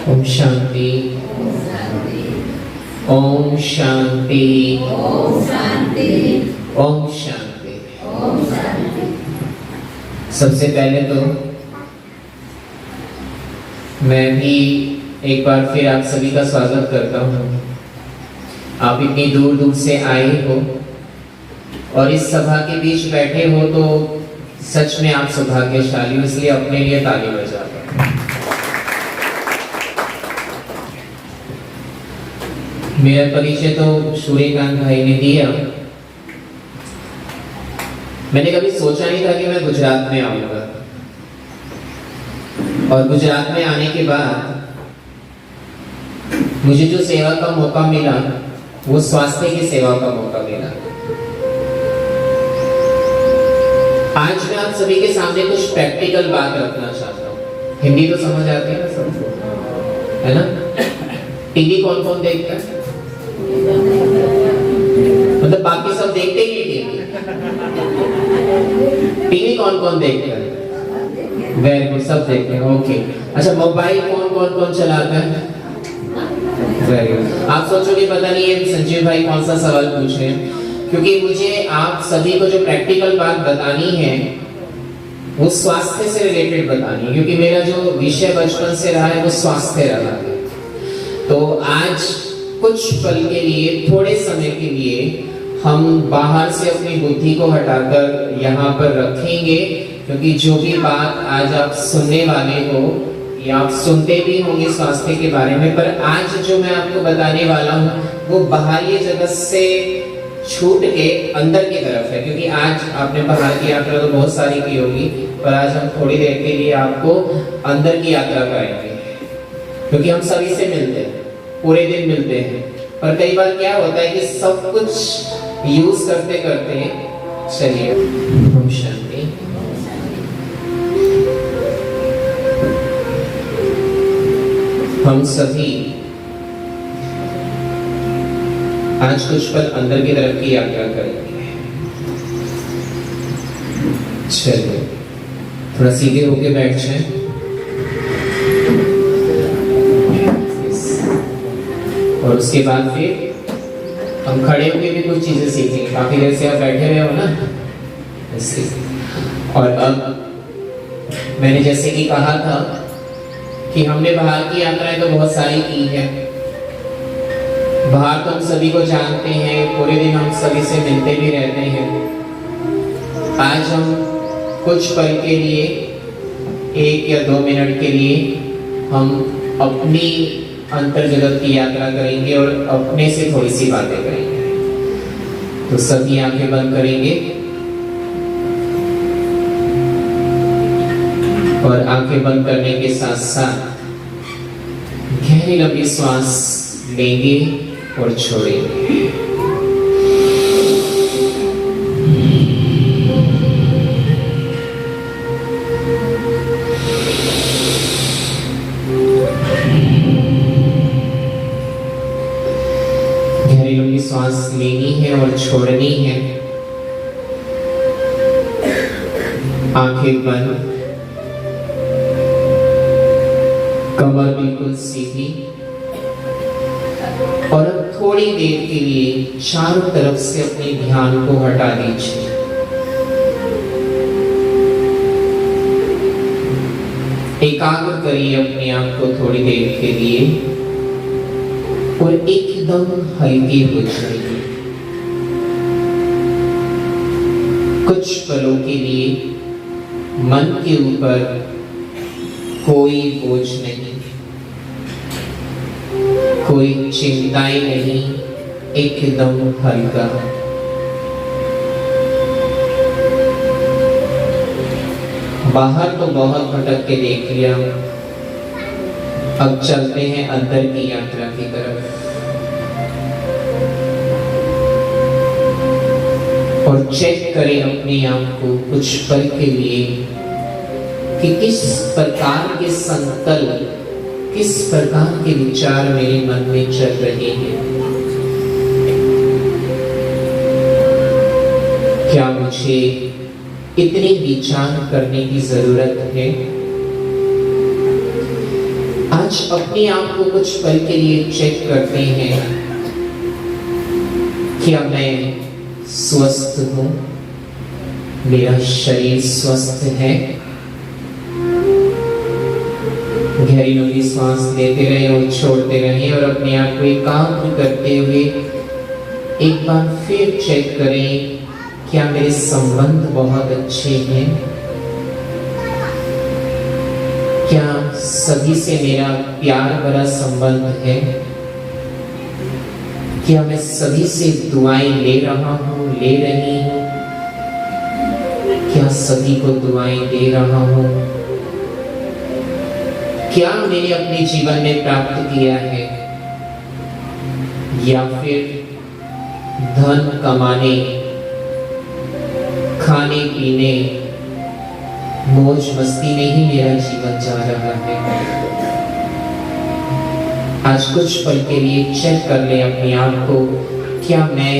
ओम शांति। ओम शांति। ओम शांति। ओम शांति। ओम शांति। सबसे पहले तो मैं भी एक बार फिर आप सभी का स्वागत करता हूँ। आप इतनी दूर दूर से आए हो और इस सभा के बीच बैठे हो तो सच में आप सौभाग्यशाली हो, इसलिए अपने लिए ताली बजाओ। मेरा परिचय तो सूर्यकांत भाई ने दिया। मैंने कभी सोचा नहीं था कि मैं गुजरात में आऊंगा, और गुजरात में आने के बाद मुझे जो सेवा का मौका मिला वो स्वास्थ्य की सेवा का मौका मिला। आज मैं आप सभी के सामने कुछ प्रैक्टिकल बात रखना चाहता हूँ। हिंदी तो समझ आती है ना सबको, है ना? टीवी कौन कौन देखता है? मतलब बाकी सब देखते ही नहीं। टीवी कौन कौन देखता है? वेरी गुड, सब देखते हैं। ओके, अच्छा मोबाइल कौन कौन चलाता है? Very good. आप सोचोगे पता नहीं है संजीव भाई कौन सा सवाल पूछ रहे हैं, क्योंकि मुझे आप सभी को जो प्रैक्टिकल बात बतानी है वो स्वास्थ्य से रिलेटेड बतानी है, क्योंकि मेरा जो विषय बचपन से रहा है वो स्वास्थ्य रहा है। तो आज कुछ पल के लिए, थोड़े समय के लिए हम बाहर से अपनी बुद्धि को हटाकर यहाँ पर रखेंगे, क्योंकि जो भी बात आज आप सुनने वाले हो या आप सुनते भी होंगे स्वास्थ्य के बारे में, पर आज जो मैं आपको बताने वाला हूँ वो बाहरी जगत से छूट के अंदर की तरफ है। क्योंकि आज आपने बाहर की यात्रा तो बहुत सारी की होगी, पर आज हम थोड़ी देर के लिए आपको अंदर की यात्रा कराएंगे, क्योंकि हम सभी से मिलते हैं, पूरे दिन मिलते हैं, पर कई बार क्या होता है कि सब कुछ यूज करते करते चलिए। ओम शांति। हम सभी आज कुछ पल अंदर की तरफ की यात्रा करेंगे। चलिए थोड़ा सीधे होके बैठ जाएं। और उसके बाद फिर हम खड़े होके भी कुछ चीजें सीखेंगे। काफी देर से आप बैठे हुए हो ना, और अब मैंने जैसे कि कहा था कि हमने बाहर की यात्राएं तो बहुत सारी की है। बाहर तो हम सभी को जानते हैं, पूरे दिन हम सभी से मिलते भी रहते हैं। आज हम कुछ पल के लिए, 1 या 2 मिनट के लिए हम अपनी अंतर जगत की यात्रा करेंगे और अपने से थोड़ी सी बातें करेंगे। तो सभी आंखें बंद करेंगे और आंखें बंद करने के साथ साथ गहरी लंबी सांस लेंगे और छोड़ेंगे। सांस लेनी है और छोड़नी है। आंखें बंद, कमर बिल्कुल सीधी, और अब थोड़ी देर के लिए चारों तरफ से अपने ध्यान को हटा दीजिए। एकाग्र करिए अपने आप को थोड़ी देर के लिए और एकदम हल्के हो जाइए। कुछ पलों के लिए मन के ऊपर कोई बोझ नहीं, कोई चिंताएं नहीं, एकदम हल्का। बाहर तो बहुत भटक के देख लिया, अब चलते हैं अंदर की यात्रा की तरफ। और चेक करें अपने आप को कुछ पल के लिए कि किस प्रकार के संकल्प, किस प्रकार के विचार मेरे मन में चल रहे हैं। क्या मुझे इतने विचार करने की जरूरत है? आज अपने आप को कुछ पल के लिए चेक करते हैं, क्या मैं स्वस्थ हूं, मेरा शरीर स्वस्थ है। गहरी लंबी सांस लेते रहे और छोड़ते रहे और अपने आप को एकाग्र करते हुए एक बार फिर चेक करें, क्या मेरे संबंध बहुत अच्छे हैं, क्या सभी से मेरा प्यार भरा संबंध है, क्या मैं सभी से दुआएं ले रहा हूं, ले रही हूं, क्या सभी को दुआएं दे रहा हूं, क्या मैंने अपने जीवन में प्राप्त किया है, या फिर धन कमाने, खाने पीने, मौज मस्ती में ही मेरा जीवन जा रहा है। आज कुछ पल के लिए चेक कर ले अपने आप को, क्या मैं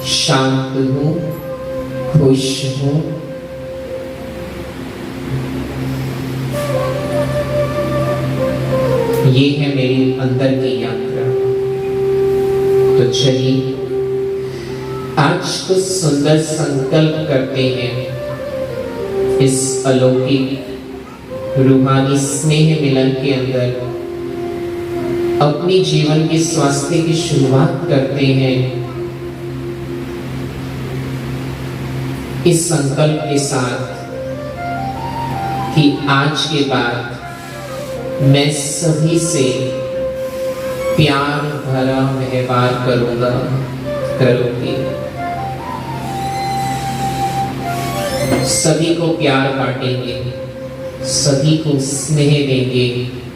शांत हूं, खुश हूं, ये है मेरी अंदर की यात्रा। तो चलिए आज कुछ सुंदर संकल्प करते हैं इस अलौकिक रूहानी स्नेह मिलन के अंदर। अपनी जीवन के स्वास्थ्य की शुरुआत करते हैं इस संकल्प के साथ कि आज के बाद मैं सभी से प्यार भरा व्यवहार करूंगा, करूंगी। सभी को प्यार बांटेंगे, सभी को स्नेह देंगे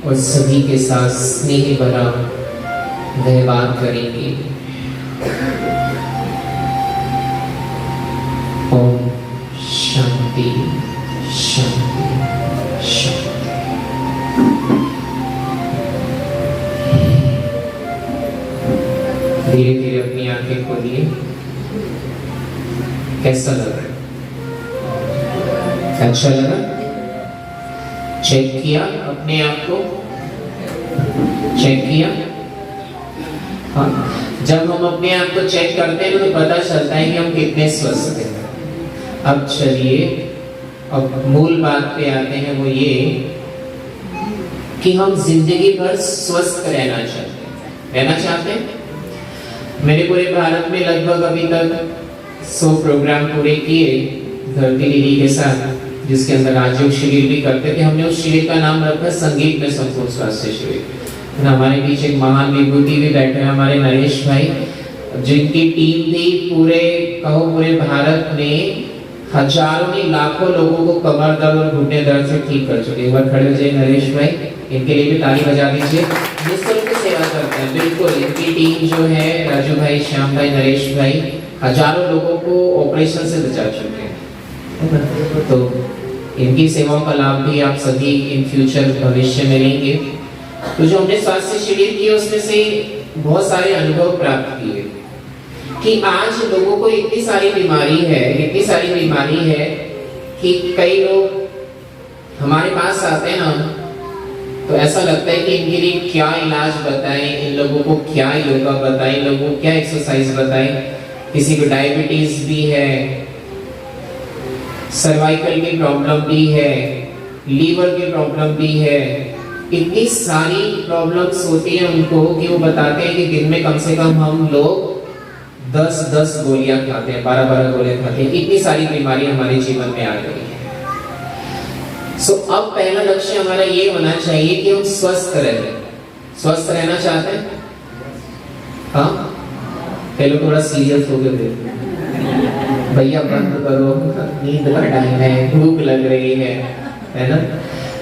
और सभी के साथ स्नेह भरा व्यवहार करेंगे। ओम शांति शांति शांति। धीरे धीरे अपनी आंखें खोलिए। कैसा लग रहा है? अच्छा लगा? चेक किया अपने आप को? चेक किया? हाँ, जब हम अपने आप को चेक करते हैं तो पता चलता है कि हम कितने स्वस्थ हैं। अब चलिए, अब मूल बात पे आते हैं, वो ये कि हम जिंदगी भर स्वस्थ रहना चाहते हैं। मैंने पूरे भारत में लगभग अभी तक 100 प्रोग्राम पूरे किए धरती दीदी के साथ, जिसके अंदर राजयोग शिविर भी करते थे। हमने उस शिविर का नाम रखा संगीत में संपूर्ण स्वास्थ्य शिविर। हमारे बीच एक महान विभूति भी बैठे हैं, हमारे नरेश भाई, जिनकी टीम थी पूरे भारत में हजारों नहीं लाखों लोगों को कमर दर्द और घुटने दर्द से ठीक कर चुके। एक बार खड़े हो जाइए नरेश भाई, इनके लिए भी ताली बजा दीजिए। निःशुल्क सेवा करते हैं, बिल्कुल। इनकी टीम जो है, राजू भाई, श्याम भाई, नरेश भाई, हजारों लोगों को ऑपरेशन से बचा चुके हैं। तो इनकी सेवाओं का लाभ भी आप सभी इन फ्यूचर भविष्य में लेंगे। तो जो हमने स्वास्थ्य शिविर किए उसमें से बहुत सारे अनुभव प्राप्त किए कि आज लोगों को इतनी सारी बीमारी है कि कई लोग हमारे पास आते हैं ना, तो ऐसा लगता है कि इनके लिए क्या इलाज बताएं, इन लोगों को क्या योगा बताएं, इन लोगों को क्या एक्सरसाइज बताएं। किसी को डायबिटीज भी है, सर्वाइकल की प्रॉब्लम भी है, लीवर की प्रॉब्लम भी है। इतनी सारी प्रॉब्लम्स होती है उनको कि वो बताते हैं कि दिन में कम से कम हम लोग 10-10 गोलियां खाते हैं, 12-12 गोलियां खाते हैं। इतनी सारी बीमारी हमारे जीवन में आ गई है। अब पहला लक्ष्य हमारा ये होना चाहिए कि हम स्वस्थ रहें। स्वस्थ रहना चाहते हैं? हाँ, पहले थोड़ा सीरियस हो गए भैया, बंद करो, नींद का टाइम है, भूख लग रही है ना?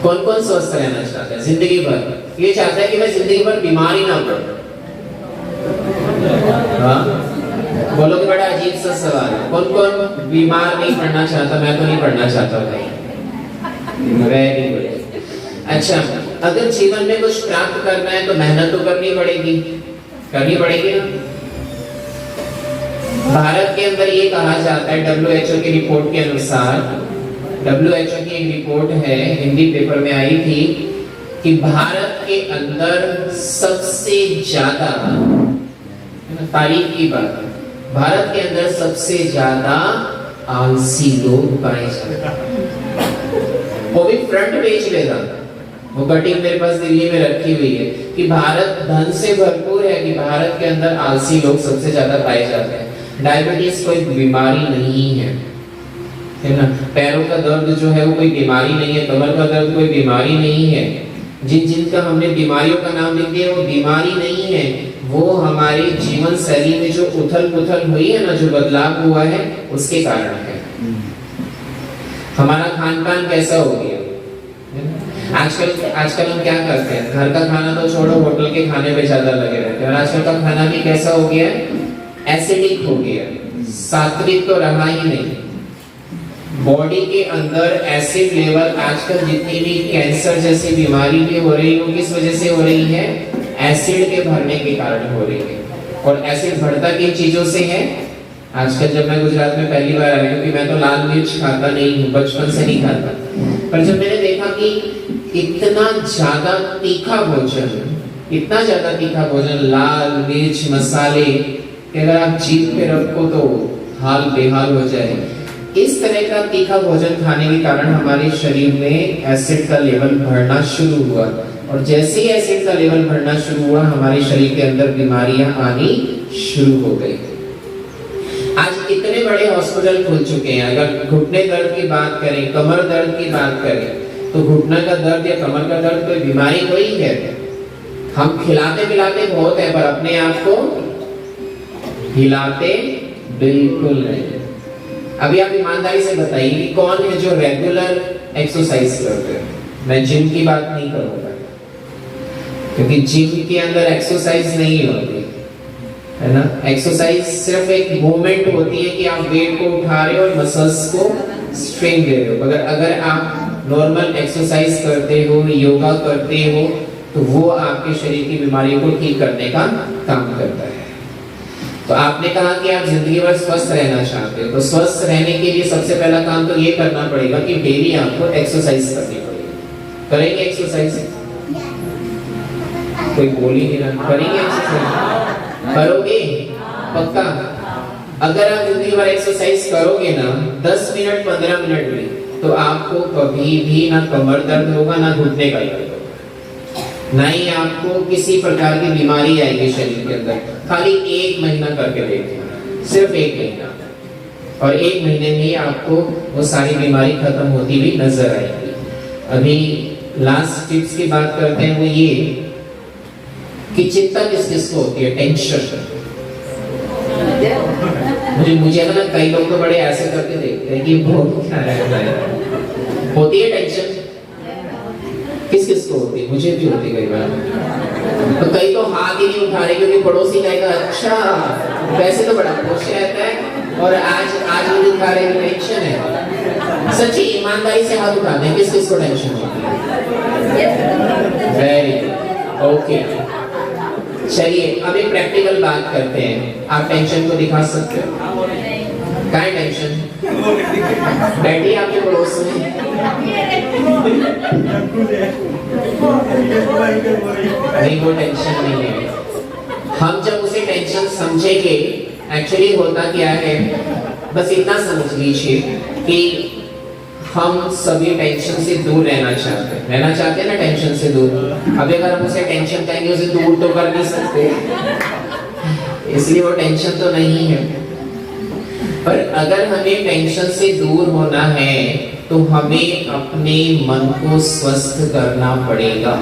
कौन कौन स्वस्थ रहना चाहता है जिंदगी भर? ये चाहता है कि मैं जिंदगी भर बीमार ही ना पड़ूं। हाँ, बोलो कि बड़ा अजीब सा सवाल है। कौन कौन बीमार नहीं पड़ना चाहता? मैं तो नहीं पड़ना चाहता भाई। Very good. अच्छा, अगर जीवन में कुछ प्राप्त करना है तो मेहनत तो करनी पड़ेगी ना। भारत के अंदर ये कहा जाता है, WHO की रिपोर्ट के अनुसार, WHO की एक रिपोर्ट है, हिंदी पेपर में आई थी कि भारत के अंदर सबसे ज्यादा, तारीफ की बात, भारत के अंदर सबसे ज्यादा आलसी लोग पाए जाते हैं। वो भी फ्रंट पेज पे था, वो कटिंग मेरे पास दिल्ली में रखी हुई है कि भारत धन से भरपूर है कि भारत के अंदर आलसी लोग सबसे ज्यादा पाए जाते हैं। डायबिटीज कोई बीमारी नहीं है ना, पैरों का दर्द जो है वो कोई बीमारी नहीं है, कमर का दर्द कोई बीमारी नहीं है, जिनका हमने बीमारियों का नाम लिख दिया वो बीमारी नहीं है, वो हमारी जीवन शैली में जो उथल पुथल हुई है ना, जो बदलाव हुआ है उसके कारण है। हमारा खान पान कैसा हो गया आजकल हम क्या करते हैं, घर का खाना तो छोड़ो, होटल के खाने पे ज्यादा लगे रहते हैं। और आजकल का खाना भी कैसा हो गया, एसिडिक हो गया, सात्विक तो रहा ही नहीं। बॉडी के अंदर एसिड लेवल आजकल जितनी भी कैंसर जैसी बीमारी भी हो रही है, किस वजह से हो रही है, एसिड के भरने के कारण हो रही है। और एसिड बढ़ता किन चीजों से है, आजकल जब मैं गुजरात में पहली बार आया, क्योंकि मैं तो लाल मिर्च खाता नहीं हूँ, बचपन से नहीं खाता, पर जब मैंने देखा कि इतना ज्यादा तीखा भोजन, इतना ज्यादा तीखा भोजन, लाल मिर्च मसाले, अगर आप जीभ पे रखो तो हाल बेहाल हो जाए। इस तरह का तीखा भोजन खाने के कारण हमारे शरीर में एसिड का लेवल बढ़ना शुरू हुआ, और जैसे ही एसिड का लेवल बढ़ना शुरू हुआ, हमारे शरीर के अंदर बीमारियां आनी शुरू हो गई। आज इतने बड़े हॉस्पिटल खुल चुके हैं। अगर घुटने दर्द की बात करें, कमर दर्द की बात करें, तो घुटने का दर्द या कमर का दर्द कोई बीमारी कोई है, हम खिलाते पिलाते बहुत है, पर अपने आप को हिलाते बिल्कुल नहीं। अभी आप ईमानदारी से बताइए कि कौन है जो रेगुलर एक्सरसाइज करते हैं। मैं जिम की बात नहीं करूंगा, क्योंकि जिम के अंदर एक्सरसाइज नहीं होती है ना। एक्सरसाइज सिर्फ एक मूवमेंट होती है कि आप वेट को उठा रहे हो और मसल्स को स्ट्रेन दे रहे हो। अगर आप नॉर्मल एक्सरसाइज करते हो, योगा करते हो, तो वो आपके शरीर की बीमारियों को ठीक करने का काम करता है। तो आपने कहा कि आप जिंदगी भर स्वस्थ रहना चाहते हो, तो स्वस्थ रहने के लिए सबसे पहला काम तो ये करना पड़ेगा कि डेली आपको एक्सरसाइज करनी पड़ेगी। करेंगे एक्सरसाइज? कोई बोल ही नहीं रहा। करेंगे एक्सरसाइज? करोगे पक्का? अगर आप जिंदगी भर एक्सरसाइज करोगे ना, 10 मिनट 15 मिनट भी, तो आपको कभी भी ना कमर दर्द होगा, ना घुटने का दर्द होगा, ना ही आपको किसी प्रकार की बीमारी आएगी शरीर के अंदर। खाली 1 महीना करके देखना, सिर्फ 1 महीना, और 1 महीने में ही आपको वो सारी बीमारी खत्म होती हुई नजर आएगी। अभी लास्ट टिप्स की बात करते हैं, वो ये कि चिंता किस किस को होती है, टेंशन। मुझे ना कई लोग तो बड़े ऐसे करके देखते हैं कि बहुत क्या है, होती है टेंशन। किस किस को होती है? मुझे भी होती कई बार। तो कई तो हाथ ही नहीं उठा रहे, क्योंकि पड़ोसी कहेगा अच्छा वैसे तो बड़ा खुश रहता है और आज मुझे उठा रहे, टेंशन है। सच्ची ईमानदारी से हाथ उठा दें, किस किस को टेंशन होती है? Very okay. चलिए अब एक प्रैक्टिकल बात करते हैं। आप टेंशन को दिखा सकते हो? क्या है टेंशन? बैठिए आपके पड़ोस में। नहीं, वो टेंशन नहीं है। हम जब उसे टेंशन समझेंगे, एक्चुअली होता क्या है, बस इतना समझ लीजिए कि हम सभी टेंशन से दूर रहना चाहते हैं ना, टेंशन से दूर। अब अगर हम उसे टेंशन कहेंगे, उसे दूर तो कर नहीं सकते, इसलिए वो टेंशन तो नहीं है। पर अगर हमें टेंशन से दूर होना है, तो हमें अपने मन को स्वस्थ करना पड़ेगा।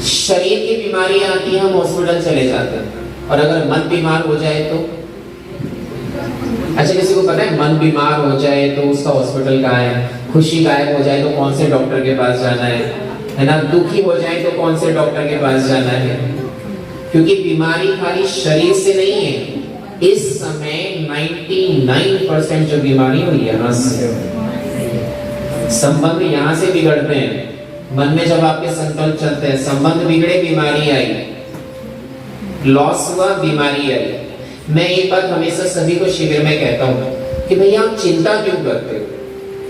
शरीर की बीमारी आती है, हम हॉस्पिटल चले जाते हैं, और अगर मन बीमार हो जाए तो, अच्छा किसी को पता है मन बीमार हो जाए तो उसका हॉस्पिटल कहाँ है? खुशी गायब हो जाए तो कौन से डॉक्टर के पास जाना है ना? दुखी हो जाए तो कौन से डॉक्टर के पास जाना है? क्योंकि बीमारी खाली शरीर से नहीं है। इस समय 99% जो बीमारी हुई यहाँ से, संबंध यहाँ से बिगड़ते हैं। मन में जब आपके संकल्प चलते हैं, संबंध बिगड़े, बीमारी आई, लॉस हुआ, बीमारी आई। मैं एक बात हमेशा सभी को शिविर में कहता हूँ कि भैया आप चिंता क्यों करते हो?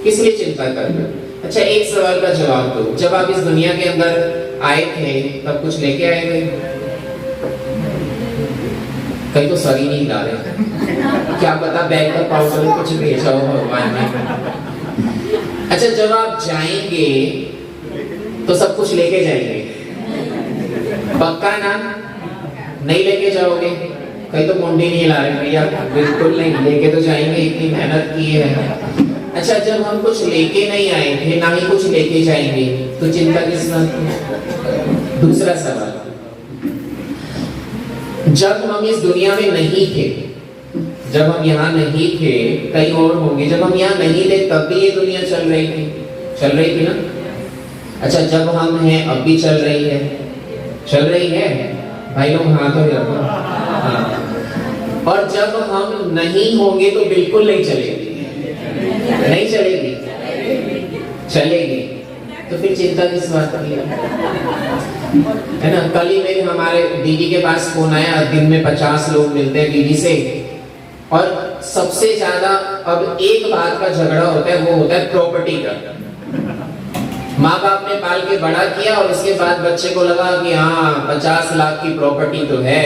किस लिए चिंता करते हो? अच्छा, एक सवाल का जवाब दो, जब आप इस दुनिया के अंदर आए थे तब कुछ लेके आए थे? कहीं तो सर ही नहीं ला रहे, क्या पता बैग का पाउडर कुछ भेजा हो भगवान ने। अच्छा, जब आप जाएंगे तो सब कुछ लेके जाएंगे, पक्का ना? नहीं लेके जाओगे? कहीं तो मुंडी नहीं ला रहे भैया, बिल्कुल नहीं, लेके तो जाएंगे, इतनी मेहनत की है। अच्छा, जब हम कुछ लेके नहीं आए थे, ना ही कुछ लेके जाएंगे, तो चिंता किस बात की? दूसरा सवाल, जब हम इस दुनिया में नहीं थे, जब हम यहाँ नहीं थे, कहीं और होंगे, जब हम यहाँ नहीं थे तब भी ये दुनिया चल रही थी ना? अच्छा, जब हम हैं अब भी चल रही है भाई लोग, हाथ हो जाओ। हाँ। और जब हम नहीं होंगे तो बिल्कुल नहीं चलेगी, चलेगी। तो फिर चिंता किस बात की है ना? कल ही में हमारे दीदी के पास फोन आया, दिन में 50 लोग मिलते हैं दीदी से, और सबसे ज्यादा अब एक बात का झगड़ा होता है, वो होता है प्रॉपर्टी का। माँ बाप ने पाल के बड़ा किया और उसके बाद बच्चे को लगा कि हाँ 50 लाख की प्रॉपर्टी तो है,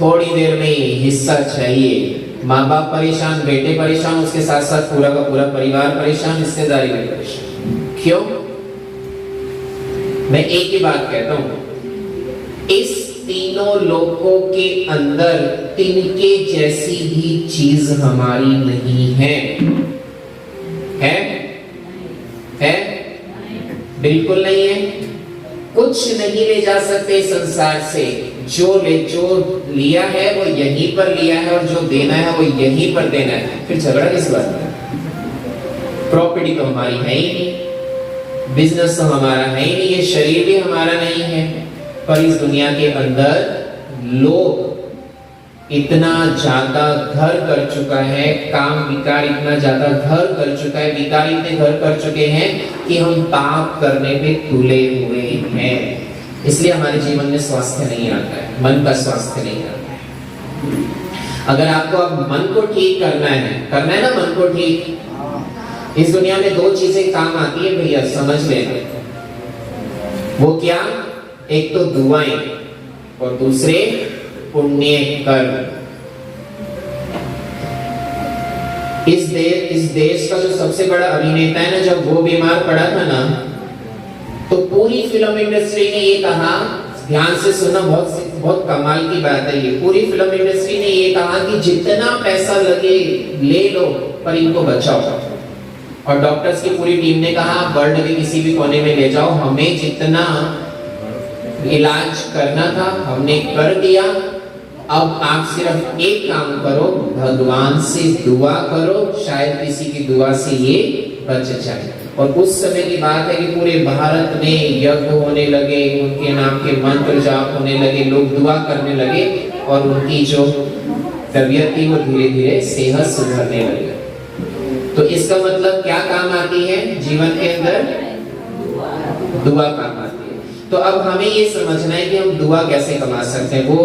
थोड़ी देर में ही हिस्सा चाहिए। माँ बाप परेशान, बेटे परेशान, उसके साथ साथ पूरा का पूरा परिवार परेशान, रिश्तेदारी भी परेशान। क्यों? मैं एक ही बात कहता हूं, इस तीनों लोगों के अंदर तिनके जैसी भी चीज हमारी नहीं है। बिल्कुल नहीं है। कुछ नहीं ले जा सकते संसार से, जो लिया है वो यहीं पर लिया है, और जो देना है वो यहीं पर देना है। फिर झगड़ा किस बात का? प्रॉपर्टी तो हमारी है ही नहीं, बिजनेस तो हमारा है ही नहीं, ये शरीर भी हमारा नहीं है, पर इस दुनिया के अंदर लोग इतना ज्यादा घर कर चुका है, काम विकार इतना ज्यादा घर कर चुका है, विकार इतने घर कर चुके हैं कि हम पाप करने पे तुले हुए हैं। इसलिए हमारे जीवन में स्वास्थ्य नहीं आता है, मन का स्वास्थ्य नहीं आता है। अगर आपको अब मन को ठीक करना है ना, मन को ठीक। इस दुनिया में दो चीजें काम आती है भैया, समझ लेना। वो क्या? एक तो दुआएं और दूसरे पुण्य कर्म। इस देश का जो सबसे बड़ा अभिनेता है ना, जब वो बीमार पड़ा था ना, तो पूरी फिल्म इंडस्ट्री ने ये कहा, ध्यान से सुनना, बहुत कमाल की बात है ये, पूरी फिल्म इंडस्ट्री ने ये कहा कि जितना पैसा लगे ले लो, पर इनको बचाओ। और डॉक्टर्स की पूरी टीम ने कहा, वर्ल्ड के किसी भी कोने में ले जाओ, हमें जितना इलाज करना था हमने कर दिया। अब आप सिर्फ एक काम करो, भगवान से दुआ करो, शायद किसी की दुआ से ये बच जाए। और उस समय की बात है कि पूरे भारत में यज्ञ होने लगे, उनके नाम के मंत्र जाप होने लगे, लोग दुआ करने लगे, और उनकी जो तबीयत थी वो धीरे धीरे सेहत सुधरने लगी। तो इसका मतलब क्या काम आती है जीवन के अंदर? दुआ काम आती है। तो अब हमें ये समझना है कि हम दुआ कैसे कमा सकते हैं। वो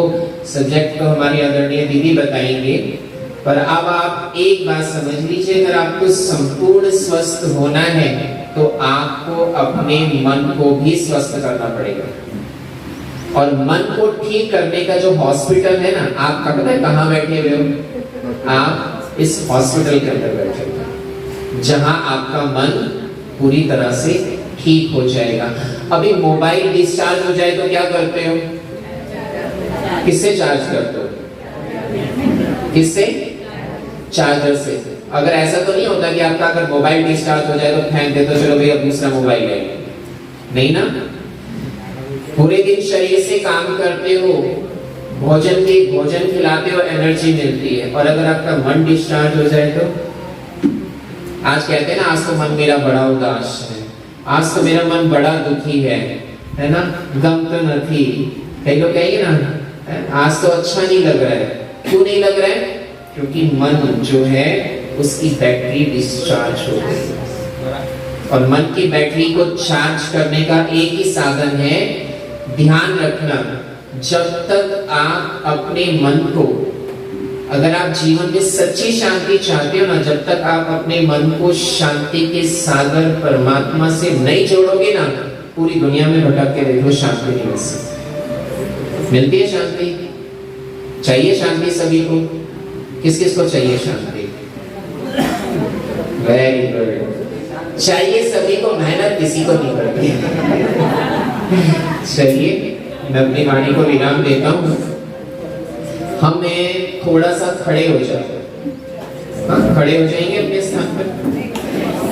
सब्जेक्ट तो हमारी आदरणीय दीदी बताएंगे, पर अब आप एक बात समझ लीजिए, अगर आपको संपूर्ण स्वस्थ होना है तो आपको अपने मन को भी स्वस्थ करना पड़ेगा। और मन को ठीक करने का जो हॉस्पिटल है ना, आपका पता है कहाँ बैठे हुए हो? आप इस हॉस्पिटल के अंदर बैठे हो, जहां आपका मन पूरी तरह से ठीक हो जाएगा। अभी मोबाइल डिस्चार्ज हो जाए तो क्या करते हो? किससे चार्ज करते हो? किससे? चार्जर से। अगर ऐसा तो नहीं होता कि आपका अगर मोबाइल डिस्चार्ज हो जाए तो फेंक दे, तो चलो भैया दूसरा मोबाइल ले, नहीं ना? पूरे दिन शरीर से काम करते हो, भोजन खिलाते हो, एनर्जी मिलती है। और अगर आपका मन डिस्चार्ज हो जाए तो, आज कहते हैं ना, आज तो मन मेरा बड़ा उदास है, आज तो मेरा मन बड़ा दुखी है ना, गम तो नहीं। कई लोग कहेंगे ना, आज तो अच्छा नहीं लग रहा है। क्यों नहीं लग रहा है? क्योंकि मन जो है उसकी बैटरी डिस्चार्ज हो गई। और मन की बैटरी को चार्ज करने का एक ही साधन है, ध्यान रखना, जब तक आप अपने मन को अगर आप जीवन में सच्ची शांति चाहते हो ना, जब तक आप अपने मन को शांति के सागर परमात्मा से नहीं जोड़ोगे ना, पूरी दुनिया में भटक के रहो, शांति नहीं मिल सकती। मिलती है शांति? चाहिए शांति सभी को? किस किस को चाहिए शांति? वेरी गुड, चाहिए सभी को, मेहनत किसी को नहीं करती। चलिए मैं अपनी वाणी को विराम देता हूँ। हमें थोड़ा सा खड़े हो जाए। हाँ, खड़े हो जाएंगे अपने स्थान पर।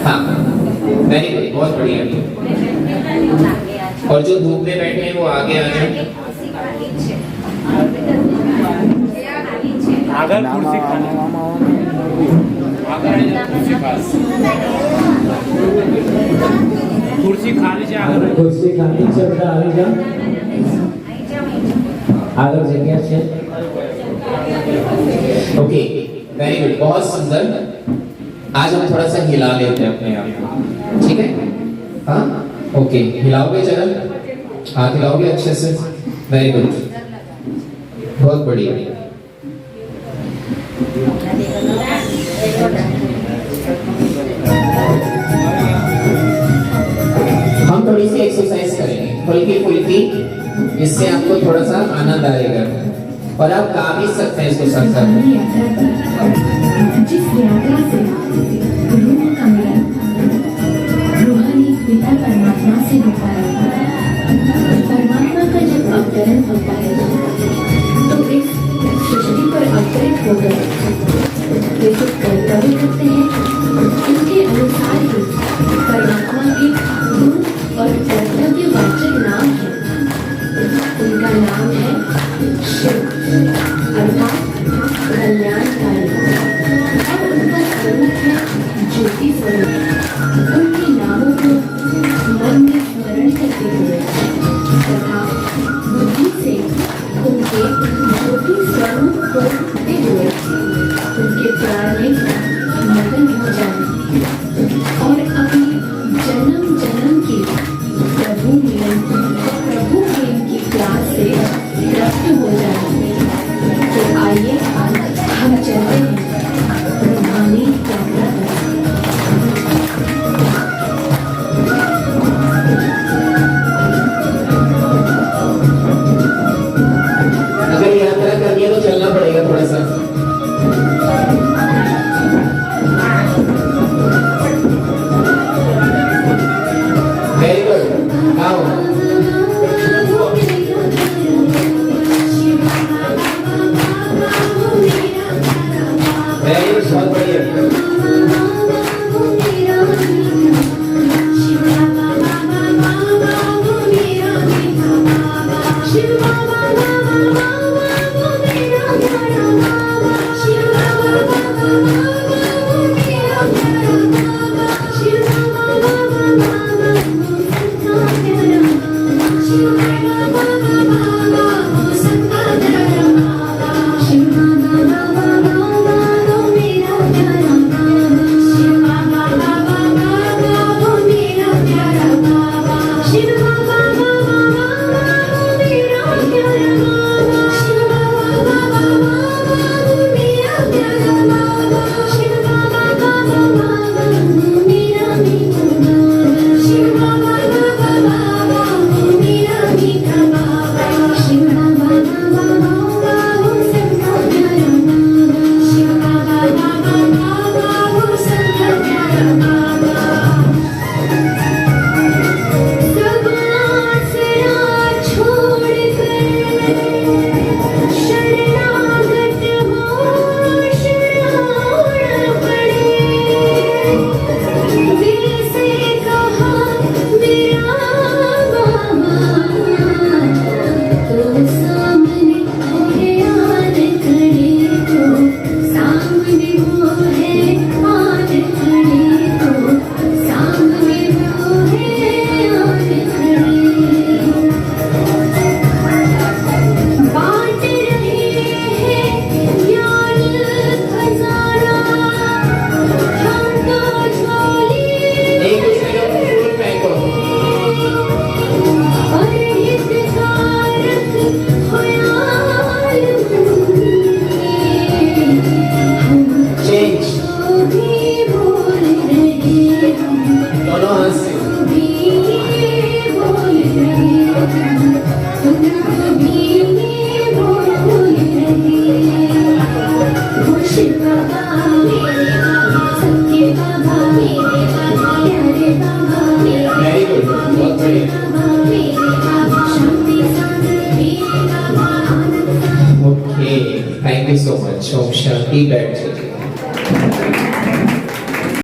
हाँ, वेरी गुड, बहुत बढ़िया। और जो धूप में बैठे हैं वो आगे आ जाए। આગળ ખુરશી ખાલી ખુરશી ખાલી છે આગળ ખુરશી ખાલી છે બધા આવી જાઓ આગળ જગ્યા છે ओके, वेरी गुड, बहुत सुंदर। आज हम थोड़ा सा हिला लेते हैं अपने आप को, ठीक है? हाँ, ओके, हिलाओगे जरा, हाथ हिलाओगे अच्छे से। वेरी गुड, बहुत बढ़िया। हम थोड़ी सी एक्सरसाइज करेंगे हल्की फुल्की, इससे आपको थोड़ा सा आनंद आएगा और आप गा भी सकते हैं इसको साथ साथ। जिस यात्रा से रूह का मिलन रूहानी पिता परमात्मा से होता है, परमात्मा का जब अवतरण होता है तो इस सृष्टि पर अवतरित होकर वे जो कर्तव्य करते हैं उनके अनुसार ही परमात्मा के गुण और कर्तव्यवाचक नाम है। उनका नाम है शिव अर्थात कल्याणकारी, और उनका स्वरूप है ज्योति स्वरूप। उनके नामों को मन में स्मरण करते हुए तथा बुद्धि से उनके ज्योति स्वरूप को देखते हुए उनके प्यार में मगन हो जाए और अपनी जन्म जन्म की प्रभु मिलन प्रभु प्रेम की प्यास से तृप्त हो जाए। तो आइए हम चलते हैं रूहानी यात्रा पर। अगर यात्रा करनी है तो चलना पड़ेगा थोड़ा सा। वेरी गुड, आओ। वेरी गुड, बहुत बढ़िया। शिव बाबा मेरे बाबा सत्य बाबा मेरे बाबा प्यारे बाबा मेरे वेरी गुड, बहुत बढ़िया। बाबा मेरे बाबा शांति सागर मेरे बाबा आनंद सागर okay, thank you so much. ओम शांति, बैठ जाइए।